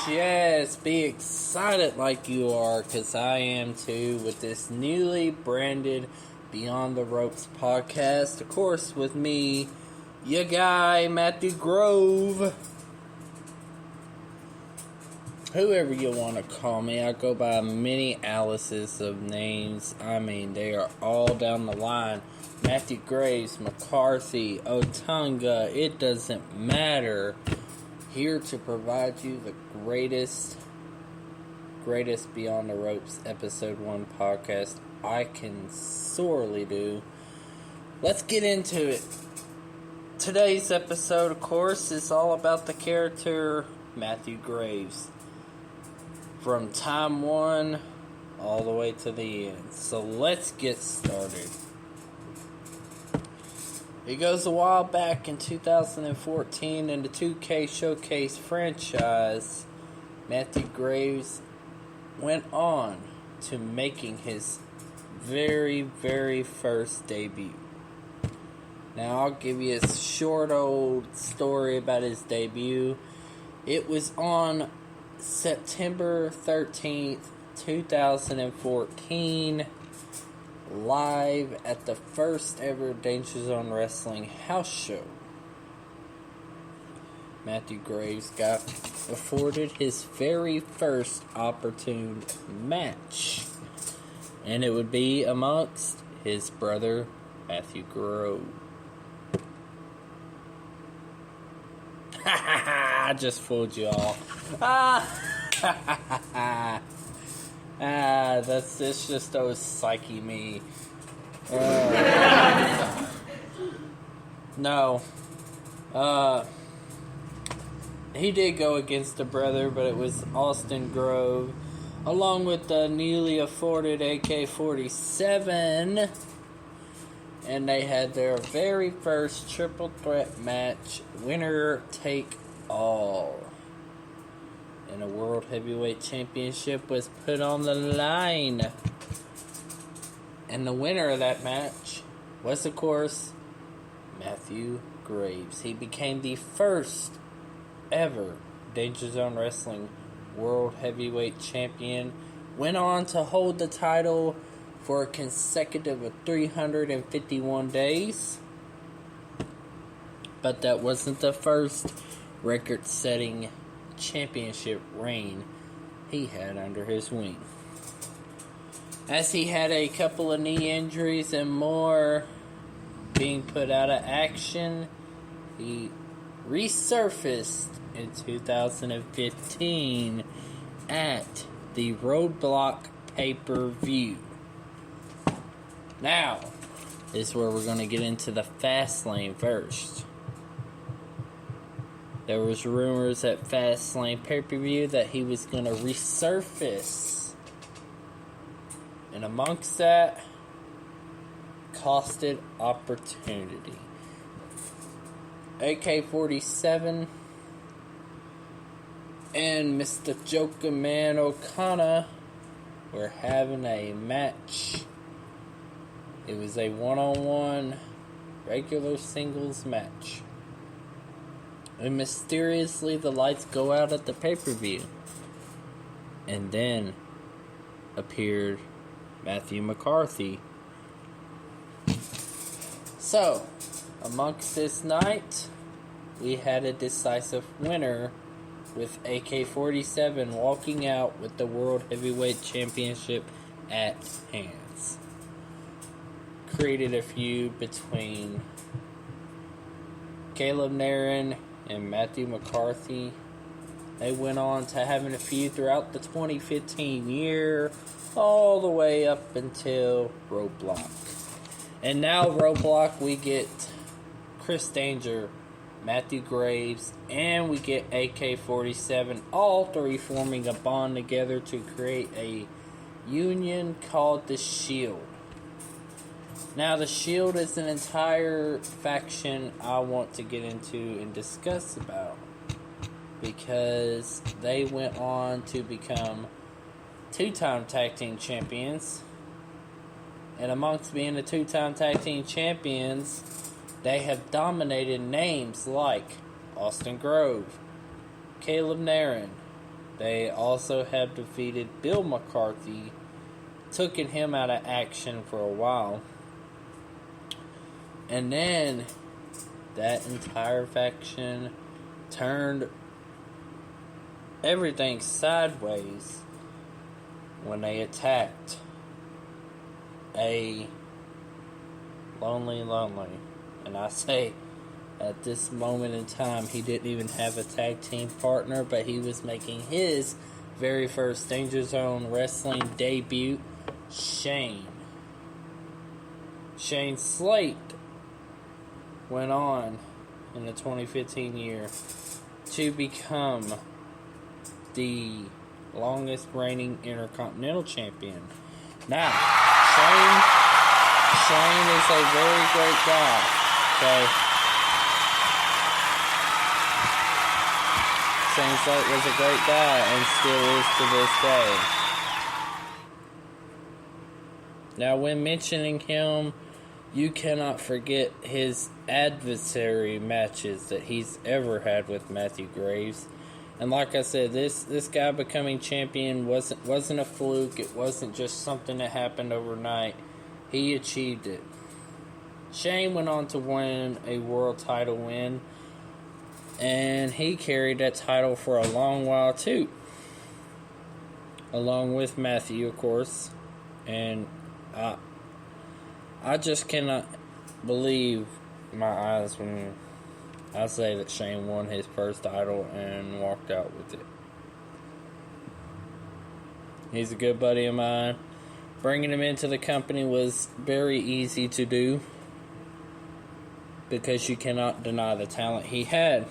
yes. Be excited like you are, because I am too, with this newly branded Beyond the Ropes podcast. Of course, with me, your guy, Matthew Grove. Whoever you want to call me, I go by many Alice's of names. I mean, they are all down the line. Matthew Graves, McCarthy, Otunga, it doesn't matter. Here to provide you the greatest Beyond the Ropes Episode 1 podcast I can sorely do. Let's get into it. Today's episode, of course, is all about the character Matthew Graves. From time one all the way to the end. So let's get started. It goes a while back in 2014 in the 2K Showcase franchise. Matthew Graves went on to making his very first debut. Now I'll give you a short old story about his debut. It was on September 13th, 2014. Live at the first ever Danger Zone Wrestling house show. Matthew Graves got afforded his very first opportune match. And it would be amongst his brother, Matthew Grove. I just fooled you all. It's just those psyche me. No. He did go against a brother, but it was Austin Grove, along with the newly afforded AK-47. And they had their very first triple threat match, winner take all. And a World Heavyweight Championship was put on the line. And the winner of that match was, of course, Matthew Graves. He became the first ever Danger Zone Wrestling World Heavyweight Champion. Went on to hold the title for a consecutive of 351 days. But that wasn't the first record-setting championship reign he had under his wing. As he had a couple of knee injuries and more being put out of action, he resurfaced in 2015 at the Roadblock pay-per-view. Now, this is where we're going to get into the Fastlane first. There was rumors at Fastlane pay-per-view that he was going to resurface. And amongst that, costed opportunity. AK-47 and Mr. Joker Man O'Connor were having a match. It was a one-on-one regular singles match. And mysteriously, the lights go out at the pay-per-view. And then appeared Matthew McCarthy. So, amongst this night, we had a decisive winner with AK-47 walking out with the World Heavyweight Championship at hands. Created a feud between Caleb Nairn and Matthew McCarthy. They went on to having a feud throughout the 2015 year, all the way up until Roadblock. And now Roadblock, we get Chris Danger, Matthew Graves, and we get AK-47, all three forming a bond together to create a union called the Shield. Now, the Shield is an entire faction I want to get into and discuss about, because they went on to become two-time tag team champions. And amongst being the two-time tag team champions, they have dominated names like Austin Grove, Caleb Nairn. They also have defeated Bill McCarthy, taking him out of action for a while. And then that entire faction turned everything sideways when they attacked a Lonely. And I say, at this moment in time, he didn't even have a tag team partner, but he was making his very first Danger Zone Wrestling debut, Shane Slate went on in the 2015 year to become the longest reigning Intercontinental Champion. Now, Shane is a very great guy. Okay. Shane Slate was a great guy and still is to this day. Now, when mentioning him, you cannot forget his adversary matches that he's ever had with Matthew Graves. And like I said, this guy becoming champion wasn't a fluke. It wasn't just something that happened overnight. He achieved it. Shane went on to win a world title win, and he carried that title for a long while too, along with Matthew, of course. And I just cannot believe my eyes when I say that Shane won his first title and walked out with it. He's a good buddy of mine. Bringing him into the company was very easy to do because you cannot deny the talent he had.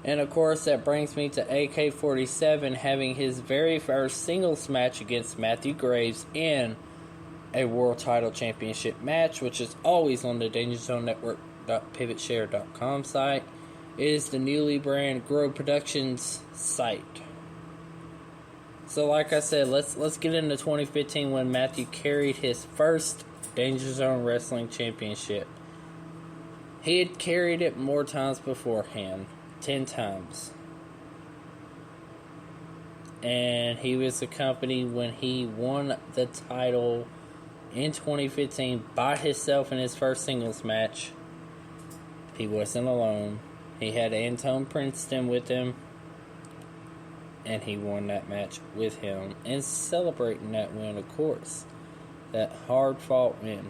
And of course, that brings me to AK-47 having his very first singles match against Matthew Graves in a World Title Championship match, which is always on the Danger Zone Network.pivotshare.com site. It is the newly branded Grow Productions site. So like I said, let's get into 2015 when Matthew carried his first Danger Zone Wrestling Championship. He had carried it more times beforehand, 10 times. And he was accompanied when he won the title in 2015 by himself in his first singles match. He wasn't alone. He had Anton Princeton with him, and he won that match with him. And celebrating that win, of course. That hard-fought win.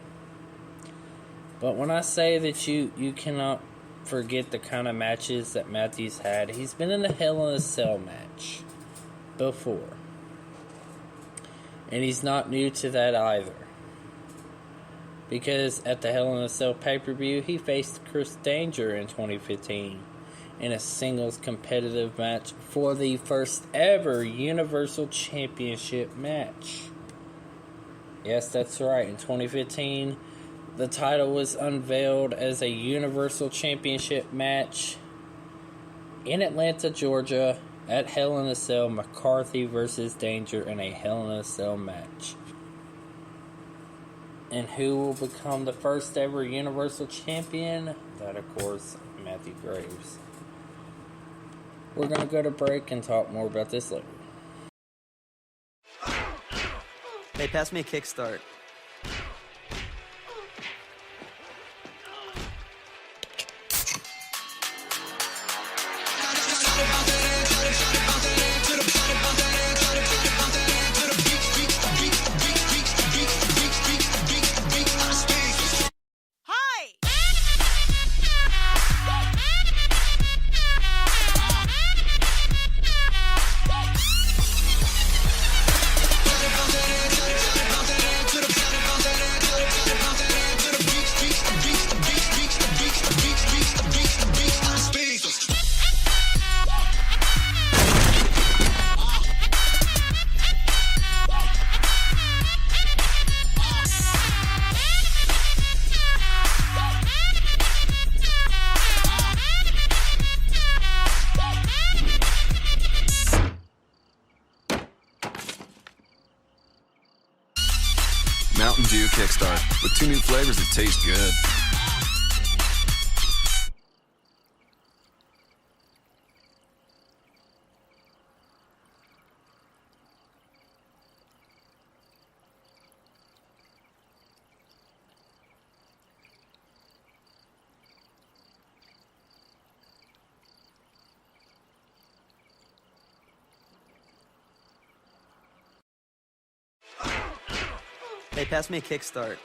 But when I say that you cannot forget the kind of matches that Matthews had, he's been in a Hell in a Cell match before. And he's not new to that either. Because at the Hell in a Cell pay-per-view, he faced Chris Danger in 2015 in a singles competitive match for the first ever Universal Championship match. Yes, that's right. In 2015, the title was unveiled as a Universal Championship match in Atlanta, Georgia, at Hell in a Cell, McCarthy versus Danger in a Hell in a Cell match. And who will become the first ever Universal Champion? That, of course, Matthew Graves. We're going to go to break and talk more about this later. Hey, pass me a kickstart. Mountain Dew Kickstart with 2 new flavors that taste good. Hey, pass me a kickstart.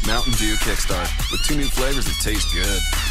Mountain Dew Kickstart with 2 new flavors that taste good.